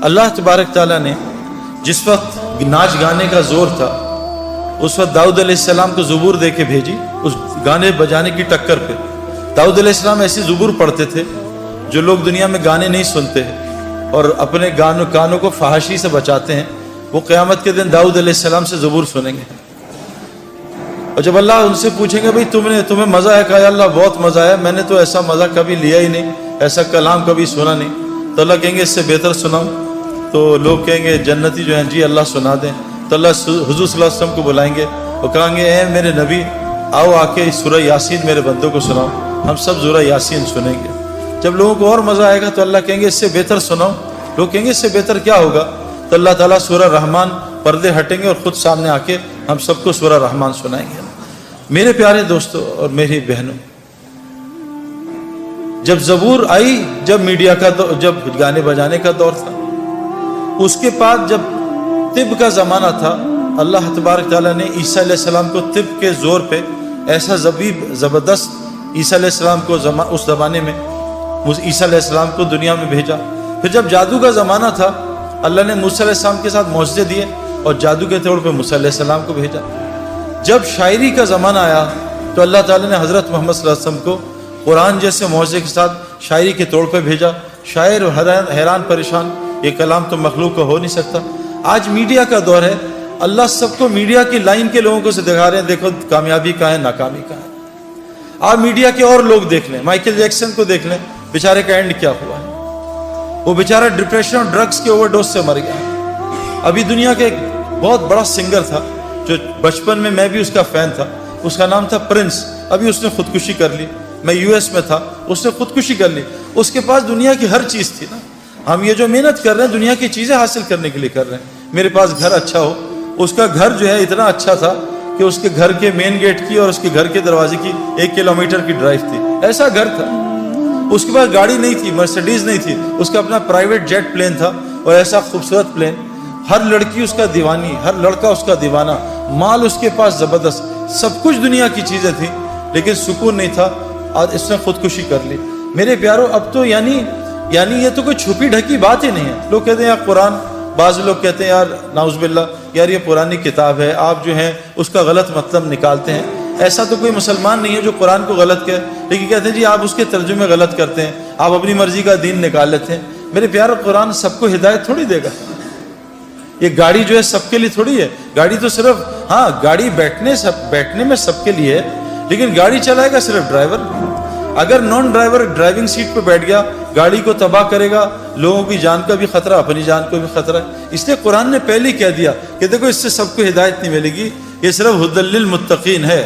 اللہ تبارک تعالیٰ نے جس وقت ناچ گانے کا زور تھا اس وقت داؤد علیہ السلام کو زبور دے کے بھیجی اس گانے بجانے کی ٹکر پہ۔ داؤد علیہ السلام ایسی زبور پڑھتے تھے جو لوگ دنیا میں گانے نہیں سنتے ہیں اور اپنے کانوں کو فحاشی سے بچاتے ہیں، وہ قیامت کے دن داؤد علیہ السلام سے زبور سنیں گے۔ اور جب اللہ ان سے پوچھیں گے بھئی تمہیں مزہ ہے؟ کہا یا اللہ بہت مزہ ہے، میں نے تو ایسا مزہ کبھی لیا ہی نہیں، ایسا کلام کبھی سنا نہیں۔ تو اللہ کہیں گے اس سے بہتر سناؤں؟ تو لوگ کہیں گے جنتی جو ہیں جی اللہ سنا دیں۔ تو اللہ حضور صلی اللہ علیہ وسلم کو بلائیں گے اور کہیں گے اے میرے نبی آؤ آ کے سورہ یاسین میرے بندوں کو سناؤ۔ ہم سب سورہ یاسین سنیں گے۔ جب لوگوں کو اور مزہ آئے گا تو اللہ کہیں گے اس سے بہتر سناؤ۔ لوگ کہیں گے اس سے بہتر کیا ہوگا؟ تو اللہ تعالیٰ سورہ رحمان پردے ہٹیں گے اور خود سامنے آ کے ہم سب کو سورہ رحمان سنائیں گے۔ میرے پیارے دوستوں اور میری بہنوں، جب زبور آئی، جب میڈیا کا جب گانے بجانے کا دور تھا، اس کے بعد جب طب کا زمانہ تھا، اللہ تبارک تعالیٰ نے عیسیٰ علیہ السلام کو طب کے زور پہ ایسا زبردست عیسیٰ علیہ السلام کو اس زمانے میں عیسیٰ علیہ السلام کو دنیا میں بھیجا۔ پھر جب جادو کا زمانہ تھا، اللہ نے موسیٰ علیہ السلام کے ساتھ معجزے دیے اور جادو کے طور پہ موسیٰ علیہ السلام کو بھیجا۔ جب شاعری کا زمانہ آیا تو اللہ تعالیٰ نے حضرت محمد صلی اللہ علیہ وسلم کو قرآن جیسے معجزے کے ساتھ شاعری کے طور پہ بھیجا۔ شاعر حیران پریشان، یہ کلام تو مخلوق کا ہو نہیں سکتا۔ آج میڈیا کا دور ہے، اللہ سب کو میڈیا کی لائن کے لوگوں کو سے دکھا رہے ہیں، دیکھو کامیابی کہاں ہے، ناکامی کہاں ہے۔ آپ میڈیا کے اور لوگ دیکھ لیں، مائیکل جیکسن کو دیکھ لیں، بیچارے کا اینڈ کیا ہوا ہے؟ وہ بیچارہ ڈپریشن اور ڈرگز کے اوور ڈوز سے مر گیا۔ ابھی دنیا کے ایک بہت بڑا سنگر تھا جو بچپن میں بھی اس کا فین تھا، اس کا نام تھا پرنس، ابھی اس نے خودکشی کر لی۔ میں یو ایس میں تھا، اس نے خودکشی کر لی۔ اس کے پاس دنیا کی ہر چیز تھی نا۔ ہم یہ جو محنت کر رہے ہیں دنیا کی چیزیں حاصل کرنے کے لیے کر رہے ہیں۔ میرے پاس گھر اچھا ہو، اس کا گھر جو ہے اتنا اچھا تھا کہ اس کے گھر کے مین گیٹ کی اور اس کے گھر کے دروازے کی 1 کلومیٹر کی ڈرائیو تھی، ایسا گھر تھا۔ اس کے پاس گاڑی نہیں تھی، مرسیڈیز نہیں تھی، اس کا اپنا پرائیویٹ جیٹ پلین تھا اور ایسا خوبصورت پلین۔ ہر لڑکی اس کا دیوانی، ہر لڑکا اس کا دیوانہ، مال اس کے پاس زبردست، سب کچھ دنیا کی چیزیں تھیں، لیکن سکون نہیں تھا۔ آج اس نے خودکشی کر لی۔ میرے پیارو، اب تو یعنی یہ تو کوئی چھپی ڈھکی بات ہی نہیں ہے۔ لوگ کہتے ہیں یار قرآن، بعض لوگ کہتے ہیں یار نعوذ باللہ یار یہ پرانی کتاب ہے، آپ جو ہیں اس کا غلط مطلب نکالتے ہیں۔ ایسا تو کوئی مسلمان نہیں ہے جو قرآن کو غلط کہے، لیکن کہتے ہیں جی آپ اس کے ترجمے غلط کرتے ہیں، آپ اپنی مرضی کا دین نکال لیتے ہیں۔ میرے پیارو، قرآن سب کو ہدایت تھوڑی دے گا۔ یہ گاڑی جو ہے سب کے لیے تھوڑی ہے، گاڑی تو صرف گاڑی بیٹھنے میں سب کے لیے ہے، لیکن گاڑی چلائے گا صرف ڈرائیور۔ اگر نان ڈرائیور ڈرائیونگ سیٹ پہ بیٹھ گیا، گاڑی کو تباہ کرے گا، لوگوں کی جان کا بھی خطرہ، اپنی جان کو بھی خطرہ ہے۔ اس لیے قرآن نے پہلے کہہ دیا کہ دیکھو اس سے سب کو ہدایت نہیں ملے گی، یہ صرف ہدی للمتقین ہے۔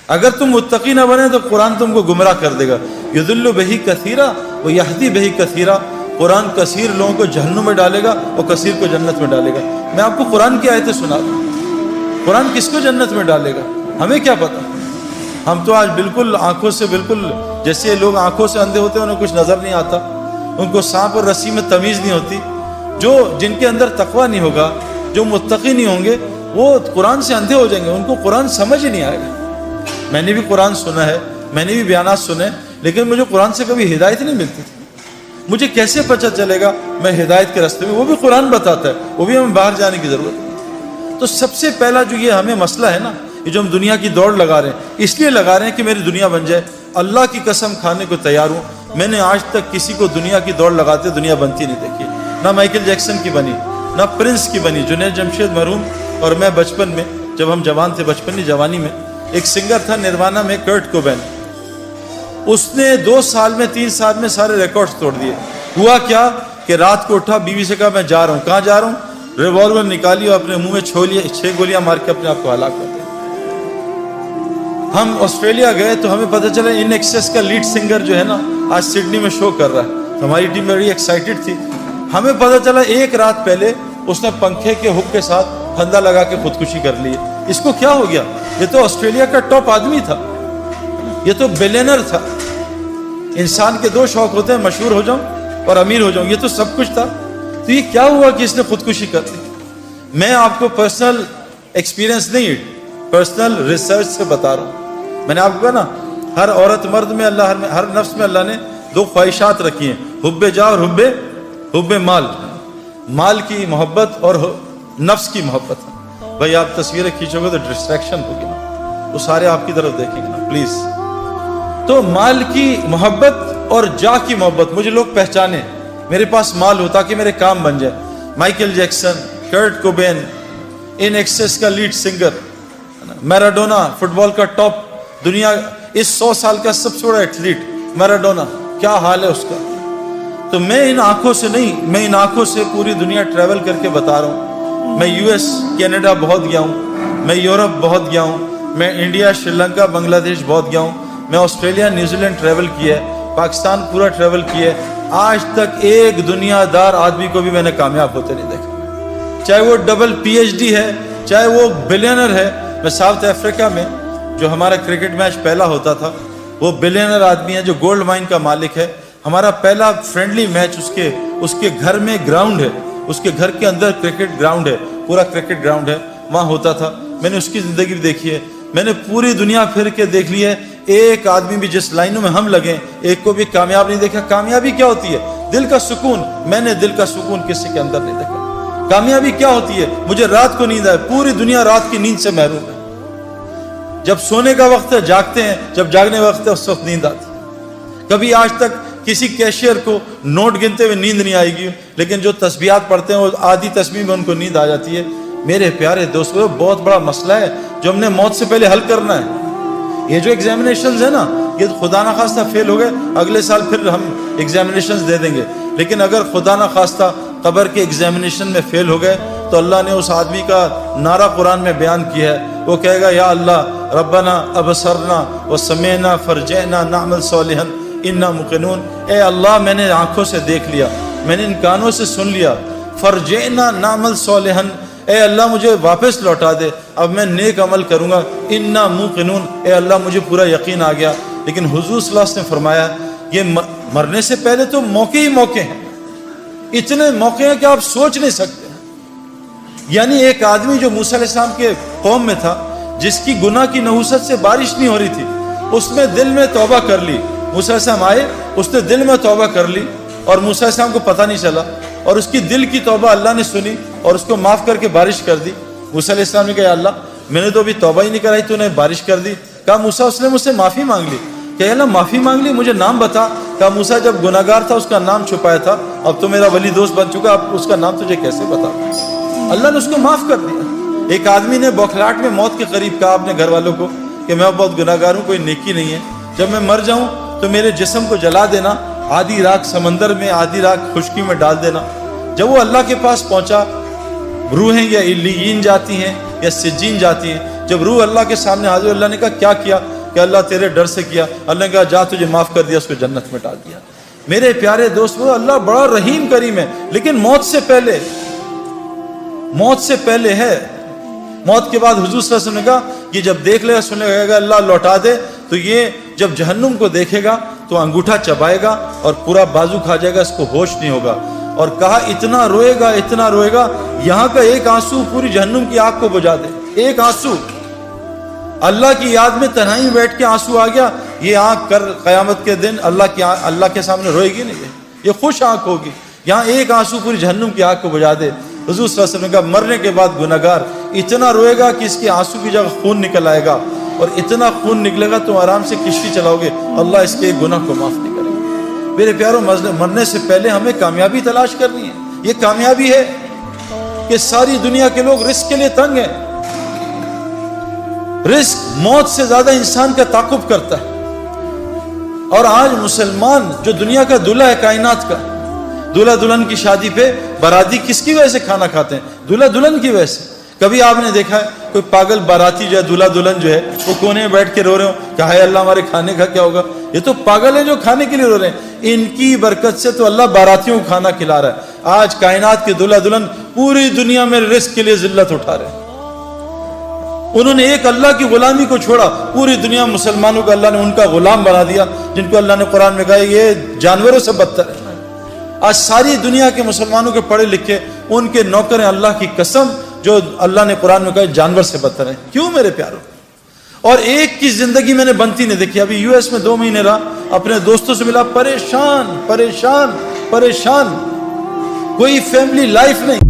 اگر تم متقی نہ بنے تو قرآن تم کو گمراہ کر دے گا۔ یضل بہ کثیرا و یہدی بہ کثیرا، قرآن کثیر لوگوں کو جہنم میں ڈالے گا اور کثیر کو جنت میں ڈالے گا۔ میں آپ کو قرآن کی آیتیں سنا دوں، قرآن کس کو جنت میں ڈالے گا ہمیں کیا پتا۔ ہم تو آج بالکل آنکھوں سے، بالکل جیسے لوگ آنکھوں سے اندھے ہوتے ہیں، انہیں کچھ نظر نہیں آتا، ان کو سانپ اور رسی میں تمیز نہیں ہوتی۔ جن کے اندر تقوی نہیں ہوگا، جو متقی نہیں ہوں گے، وہ قرآن سے اندھے ہو جائیں گے، ان کو قرآن سمجھ ہی نہیں آئے گا۔ میں نے بھی قرآن سنا ہے، میں نے بھی بیانات سنے، لیکن مجھے قرآن سے کبھی ہدایت نہیں ملتی تھی۔ مجھے کیسے پتہ چلے گا میں ہدایت کے راستے میں؟ وہ بھی قرآن بتاتا ہے، وہ بھی ہمیں باہر جانے کی ضرورت ہے۔ تو سب سے پہلا جو یہ ہمیں مسئلہ ہے نا، یہ جو ہم دنیا کی دوڑ لگا رہے ہیں، اس لیے لگا رہے ہیں کہ میری دنیا بن جائے۔ اللہ کی قسم کھانے کو تیار ہوں، میں نے آج تک کسی کو دنیا کی دوڑ لگاتے دنیا بنتی نہیں دیکھی۔ نہ مائیکل جیکسن کی بنی، نہ پرنس کی بنی، جنید جمشید مرحوم اور میں بچپن میں، جب ہم جوان تھے، بچپن جوانی میں، ایک سنگر تھا نروانہ میں، کرٹ کوبین، اس نے 2 سال میں 3 سال میں سارے ریکارڈز توڑ دیے۔ ہوا کیا کہ رات کو اٹھا، بیوی سے کہا میں جا رہا ہوں۔ کہاں جا رہا ہوں؟ ریوالور نکالی اور اپنے منہ میں 6 گولیاں مار کے اپنے آپ کو ہلاک کر دیا۔ ہم آسٹریلیا گئے تو ہمیں پتہ چلا ان ایکسیس کا لیڈ سنگر جو ہے نا آج سڈنی میں شو کر رہا ہے۔ ہماری ٹیم بڑی ایکسائٹڈ تھی۔ ہمیں پتہ چلا 1 رات پہلے اس نے پنکھے کے ہک کے ساتھ پھندا لگا کے خودکشی کر لی۔ اس کو کیا ہو گیا؟ یہ تو آسٹریلیا کا ٹاپ آدمی تھا، یہ تو بلینر تھا۔ انسان کے 2 شوق ہوتے ہیں، مشہور ہو جاؤں اور امیر ہو جاؤں، یہ تو سب کچھ تھا۔ تو یہ کیا ہوا کہ اس نے خودکشی کر لی؟ میں آپ کو پرسنل ایکسپیرینس نہیں، پرسنل ریسرچ سے بتا رہا ہوں۔ میں نے آپ کو کہا نا، ہر عورت مرد میں اللہ، ہر نفس میں اللہ نے 2 خواہشات رکھی ہیں، حب جاہ اور حب مال۔ مال کی محبت اور نفس کی محبت ہے۔ بھائی آپ تصویریں کھینچو گے تو ڈسٹریکشن ہوگی نا، وہ سارے آپ کی طرف دیکھیں گے نا پلیز۔ تو مال کی محبت اور جاہ کی محبت، مجھے لوگ پہچانے، میرے پاس مال ہو تاکہ میرے کام بن جائے۔ مائیکل جیکسن، کرٹ کوبین، ان ایکسس کا لیڈ سنگر، میراڈونا فٹ بال کا ٹاپ، دنیا اس 100 سال کا سب سے بڑا ایتھلیٹ میراڈونا، کیا حال ہے اس کا۔ تو میں ان آنکھوں سے نہیں، میں ان آنکھوں سے پوری دنیا ٹریول کر کے بتا رہا ہوں۔ میں یو ایس کینیڈا بہت گیا ہوں، میں یورپ بہت گیا ہوں، میں انڈیا سری لنکا بنگلہ دیش بہت گیا ہوں، میں آسٹریلیا نیوزی لینڈ ٹریول کیا ہے، پاکستان پورا ٹریول کیا ہے۔ آج تک ایک دنیا دار آدمی کو بھی میں نے کامیاب ہوتے نہیں دیکھا، چاہے وہ ڈبل پی ایچ ڈی ہے، چاہے وہ بلینر ہے۔ میں ساؤتھ افریقہ میں جو ہمارا کرکٹ میچ پہلا ہوتا تھا، وہ بلینر آدمی ہے جو گولڈ مائن کا مالک ہے۔ ہمارا پہلا فرینڈلی میچ اس کے گھر میں گراؤنڈ ہے، اس کے گھر کے اندر کرکٹ گراؤنڈ ہے، پورا کرکٹ گراؤنڈ ہے، وہاں ہوتا تھا۔ میں نے اس کی زندگی بھی دیکھی ہے، میں نے پوری دنیا پھر کے دیکھ لی ہے، ایک آدمی بھی جس لائنوں میں ہم لگیں ایک کو بھی کامیاب نہیں دیکھا۔ کامیابی کیا ہوتی ہے؟ دل کا سکون۔ میں نے دل کا سکون کسی کے اندر نہیں دیکھا۔ کامیابی کیا ہوتی ہے؟ مجھے رات کو نیند آئے، پوری دنیا رات کی نیند سے محروم ہے۔ جب سونے کا وقت ہے جاگتے ہیں، جب جاگنے کا وقت ہے اس وقت نیند آتی ہے۔ کبھی آج تک کسی کیشیئر کو نوٹ گنتے ہوئے نیند نہیں آئے گی، لیکن جو تسبیحات پڑھتے ہیں وہ آدھی تسبیح میں ان کو نیند آ جاتی ہے۔ میرے پیارے دوستو، بہت بڑا مسئلہ ہے جو ہم نے موت سے پہلے حل کرنا ہے۔ یہ جو ایگزامینیشنز ہیں نا، یہ خدا نہ خواستہ فیل ہو گئے، اگلے سال پھر ہم ایگزامینیشنز دے دیں گے۔ لیکن اگر خدا نہ خواستہ قبر کے ایگزامینیشن میں فیل ہو گئے تو اللہ نے اس آدمی کا نعرہ قرآن میں بیان کیا ہے، وہ کہے گا یا اللہ ربنا ابصرنا وسمعنا فرجعنا نعمل صالحا انا موقنون۔ اے اللہ میں نے آنکھوں سے دیکھ لیا، میں نے ان کانوں سے سن لیا، فرجعنا نعمل صالحا، اے اللہ مجھے واپس لوٹا دے، اب میں نیک عمل کروں گا، انا موقنون، اے اللہ مجھے پورا یقین آ گیا۔ لیکن حضور صلی اللہ علیہ وسلم نے فرمایا یہ مرنے سے پہلے تو موقع ہی موقع ہیں، اتنے موقع ہیں کہ آپ سوچ نہیں سکتے۔ یعنی ایک آدمی جو موسیٰ علیہ السلام کے قوم میں تھا، جس کی گناہ کی نحوست سے بارش نہیں ہو رہی تھی، اس نے دل میں توبہ کر لی۔ موسیٰ علیہ السلام آئے، اس نے دل میں توبہ کر لی اور موسیٰ علیہ السلام کو پتہ نہیں چلا، اور اس کی دل کی توبہ اللہ نے سنی اور اس کو معاف کر کے بارش کر دی۔ موسیٰ علیہ السلام نے کہا یا اللہ میں نے تو ابھی توبہ ہی نہیں کرائی، تو نے بارش کر دی۔ کہا موسیٰ اس نے مجھ سے معافی مانگ لی۔ کہ اللہ معافی مانگ لی، مجھے نام بتا۔ کہا موسیٰ جب گناہ گار تھا اس کا نام چھپایا تھا، اب تو میرا ولی دوست بن چکا، اب اس کا نام تجھے کیسے بتا؟ اللہ نے اس کو معاف کر دیا۔ ایک آدمی نے بوکھلاہٹ میں موت کے قریب کہا اپنے گھر والوں کو کہ میں بہت گناہ گار ہوں، کوئی نیکی نہیں ہے، جب میں مر جاؤں تو میرے جسم کو جلا دینا، آدھی رات سمندر میں آدھی رات خشکی میں ڈال دینا۔ جب وہ اللہ کے پاس پہنچا، روحیں یا علیین جاتی ہیں یا سجین جاتی ہیں، جب روح اللہ کے سامنے حاضر، اللہ نے کہا کیا کہ اللہ تیرے ڈر سے کیا۔ اللہ نے کہا جا تجھے معاف کر دیا، اس کو جنت میں ڈال دیا۔ میرے پیارے دوستو، اللہ بڑا رحیم کریم ہے، لیکن موت سے پہلے ہے۔ موت کے بعد حضور صلی اللہ علیہ وسلم نے کہا یہ جب دیکھ لے گا، سنے گا اللہ لوٹا دے، تو یہ جب جہنم کو دیکھے گا تو انگوٹھا چبائے گا اور پورا بازو کھا جائے گا، اس کو ہوش نہیں ہوگا۔ اور کہا اتنا روئے گا یہاں کا ایک آنسو پوری جہنم کی آگ کو بجھا دے۔ ایک آنسو اللہ کی یاد میں تنہائی میں بیٹھ کے آنسو آ گیا، یہ آنکھ کر قیامت کے دن اللہ کے سامنے روئے گی نہیں، یہ خوش آنکھ ہوگی۔ یہاں ایک آنسو پوری جہنم کی آگ کو بجھا دے۔ حضور صلی اللہ علیہ وسلم نے کہا مرنے کے بعد گناہ گار اتنا روئے گا کہ اس کے آنسو کی جگہ خون نکل آئے گا، اور اتنا خون نکلے گا تو آرام سے کشتی چلاؤ گے، اللہ اس کے گناہ کو معاف نہیں کرے گا۔ میرے پیاروں، مرنے سے پہلے ہمیں کامیابی تلاش کرنی ہے۔ یہ کامیابی ہے کہ ساری دنیا کے لوگ رزق کے لیے تنگ ہیں۔ رزق موت سے زیادہ انسان کا تعاقب کرتا ہے، اور آج مسلمان جو دنیا کا دلہا ہے کائنات کا، دلہا دلہن کی شادی پہ باراتی کس کی وجہ سے کھانا کھاتے ہیں؟ دلہا دلہن کی وجہ سے۔ کبھی آپ نے دیکھا ہے کوئی پاگل باراتی جو ہے، دلہا دلہن جو ہے، وہ کونے میں بیٹھ کے رو رہے ہو کہ ہائے اللہ ہمارے کھانے کا کیا ہوگا؟ یہ تو پاگل ہیں جو کھانے کے لیے رو رہے ہیں۔ ان کی برکت سے تو اللہ باراتیوں کو کھانا کھلا رہا ہے۔ آج کائنات کے دلہا دلہن پوری دنیا میں رزق کے لیے ذلت اٹھا رہے ہیں۔ انہوں نے ایک اللہ کی غلامی کو چھوڑا، پوری دنیا مسلمانوں کو اللہ نے ان کا غلام بنا دیا، جن کو اللہ نے قرآن میں کہا یہ جانوروں سے بدتر ہے۔ آج ساری دنیا کے مسلمانوں کے پڑھے لکھے ان کے نوکر ہیں، اللہ کی قسم، جو اللہ نے قرآن میں کہا جانور سے بدتر ہیں۔ کیوں میرے پیاروں؟ اور ایک کی زندگی میں نے بنتی نہیں دیکھی۔ ابھی یو ایس میں 2 مہینے رہا، اپنے دوستوں سے ملا، پریشان۔ کوئی فیملی لائف نہیں.